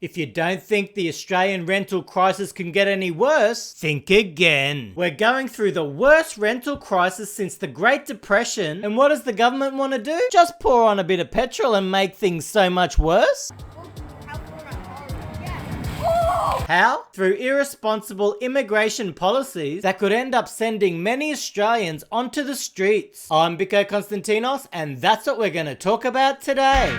If you don't think the Australian rental crisis can get any worse, think again. We're going through the worst rental crisis since the Great Depression, and what does the government want to do? Just pour on a bit of petrol and make things so much worse? How? Through irresponsible immigration policies that could end up sending many Australians onto the streets. I'm Biko Konstantinos, and that's what we're going to talk about today.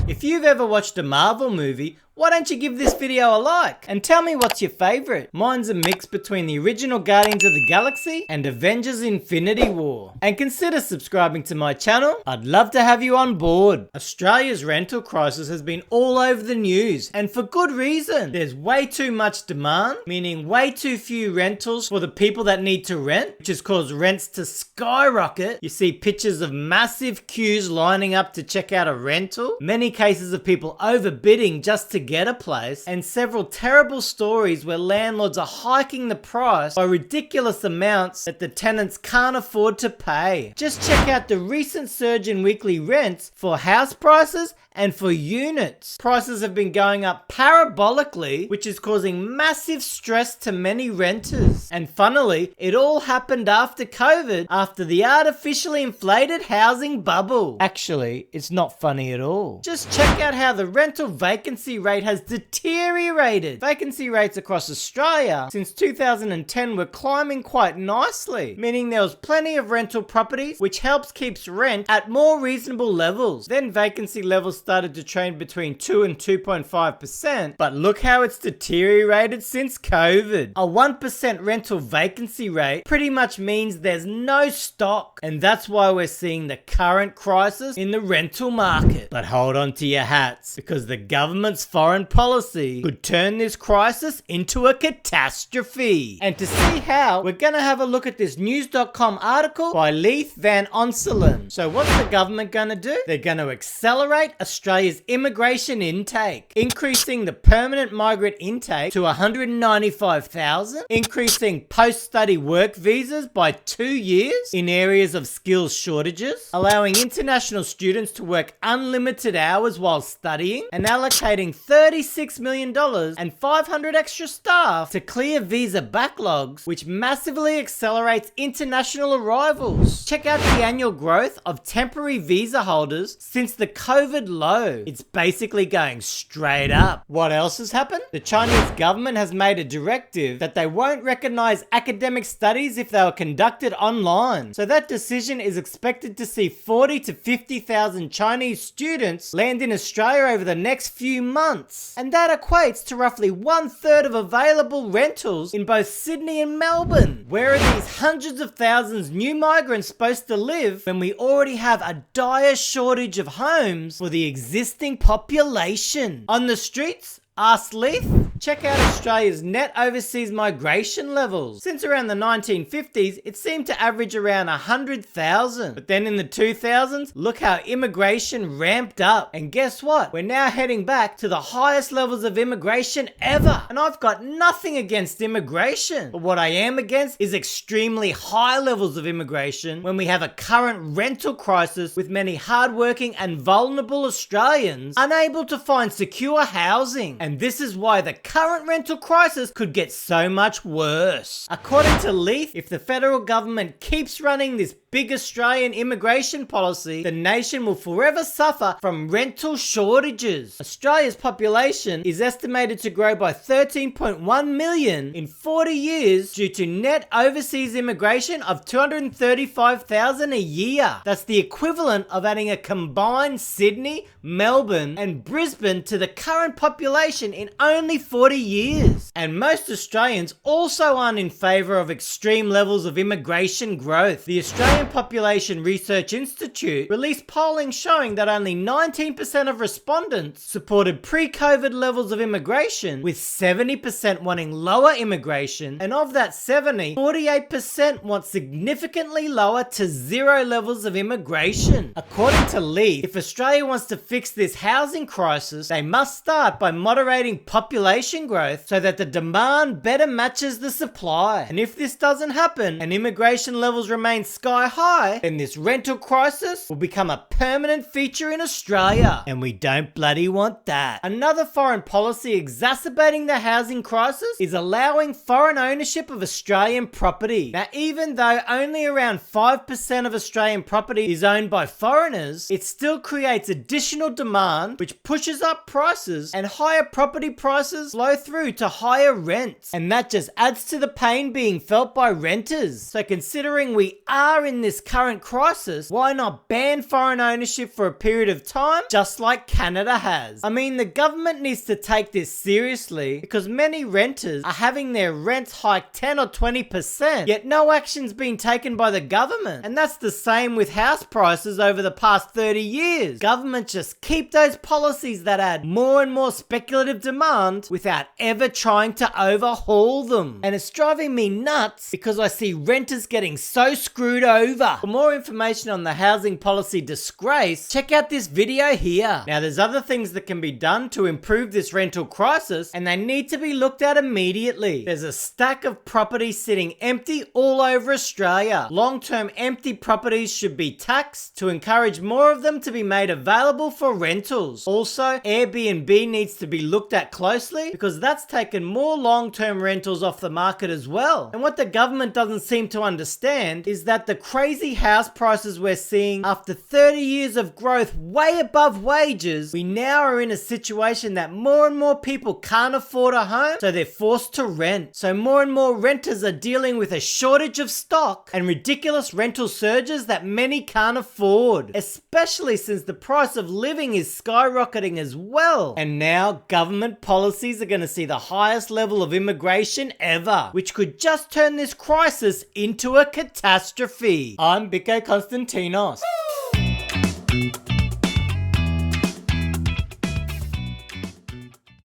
If you've ever watched a Marvel movie, why don't you give this video a like? And tell me what's your favourite? Mine's a mix between the original Guardians of the Galaxy and Avengers Infinity War. And consider subscribing to my channel. I'd love to have you on board. Australia's rental crisis has been all over the news, and for good reason. There's way too much demand, meaning way too few rentals for the people that need to rent, which has caused rents to skyrocket. You see pictures of massive queues lining up to check out a rental, many cases of people overbidding just to get a place, and several terrible stories where landlords are hiking the price by ridiculous amounts that the tenants can't afford to pay. Just check out the recent surge in weekly rents for house prices and for units. Prices have been going up parabolically, which is causing massive stress to many renters. And funnily, it all happened after COVID, after the artificially inflated housing bubble. Actually, it's not funny at all. Just check out how the rental vacancy rate has deteriorated. Vacancy rates across Australia since 2010 were climbing quite nicely, meaning there was plenty of rental properties, which helps keeps rent at more reasonable levels. Then vacancy levels started to trend between 2 and 2.5%, but look how it's deteriorated since COVID. A 1% rental vacancy rate pretty much means there's no stock, and that's why we're seeing the current crisis in the rental market. But hold on to your hats, because the government's foreign policy could turn this crisis into a catastrophe. And to see how, we're gonna have a look at this news.com article by Leith Van Onselen. So what's the government gonna do? They're gonna accelerate Australia's immigration intake, increasing the permanent migrant intake to 195,000, increasing post-study work visas by 2 years in areas of skills shortages, allowing international students to work unlimited hours while studying, and allocating $36 million and 500 extra staff to clear visa backlogs, which massively accelerates international arrivals. Check out the annual growth of temporary visa holders since the COVID low. It's basically going straight up. What else has happened? The Chinese government has made a directive that they won't recognize academic studies if they were conducted online. So that decision is expected to see 40 to 50,000 Chinese students land in Australia over the next few months. And that equates to roughly 1/3 of available rentals in both Sydney and Melbourne. Where are these hundreds of thousands new migrants supposed to live when we already have a dire shortage of homes for the existing population? On the streets? Asked Leith. Check out Australia's net overseas migration levels. Since around the 1950s, it seemed to average around 100,000. But then in the 2000s, look how immigration ramped up. And guess what? We're now heading back to the highest levels of immigration ever. And I've got nothing against immigration. But what I am against is extremely high levels of immigration when we have a current rental crisis with many hardworking and vulnerable Australians unable to find secure housing. And this is why the current rental crisis could get so much worse. According to Leith, if the federal government keeps running this big Australian immigration policy, the nation will forever suffer from rental shortages. Australia's population is estimated to grow by 13.1 million in 40 years due to net overseas immigration of 235,000 a year. That's the equivalent of adding a combined Sydney, Melbourne, and Brisbane to the current population in only 40 years. And most Australians also aren't in favour of extreme levels of immigration growth. The Australian Population Research Institute released polling showing that only 19% of respondents supported pre-COVID levels of immigration, with 70% wanting lower immigration, and of that 70, 48% want significantly lower to zero levels of immigration. According to Leith, if Australia wants to fix this housing crisis, they must start by moderating population growth so that the demand better matches the supply. And if this doesn't happen and immigration levels remain sky high, then this rental crisis will become a permanent feature in Australia. And we don't bloody want that. Another foreign policy exacerbating the housing crisis is allowing foreign ownership of Australian property. Now, even though only around 5% of Australian property is owned by foreigners, it still creates additional demand, which pushes up prices, and higher property prices flow through to higher rents. And that just adds to the pain being felt by renters. So considering we are in this current crisis, why not ban foreign ownership for a period of time, just like Canada has? I mean, the government needs to take this seriously, because many renters are having their rents hiked 10 or 20%, yet no action's been taken by the government. And that's the same with house prices over the past 30 years. Governments just keep those policies that add more and more speculative demand without ever trying to overhaul them. And it's driving me nuts because I see renters getting so screwed over. For more information on the housing policy disgrace, check out this video here. Now, there's other things that can be done to improve this rental crisis, and they need to be looked at immediately. There's a stack of properties sitting empty all over Australia. Long-term empty properties should be taxed to encourage more of them to be made available for rentals. Also, Airbnb needs to be looked at closely because that's taken more long-term rentals off the market as well. And what the government doesn't seem to understand is that the crazy house prices we're seeing after 30 years of growth way above wages, we now are in a situation that more and more people can't afford a home, so they're forced to rent. So more and more renters are dealing with a shortage of stock and ridiculous rental surges that many can't afford, especially since the price of living is skyrocketing as well. And now government policies are going to see the highest level of immigration ever, which could just turn this crisis into a catastrophe. I'm Biko Konstantinos.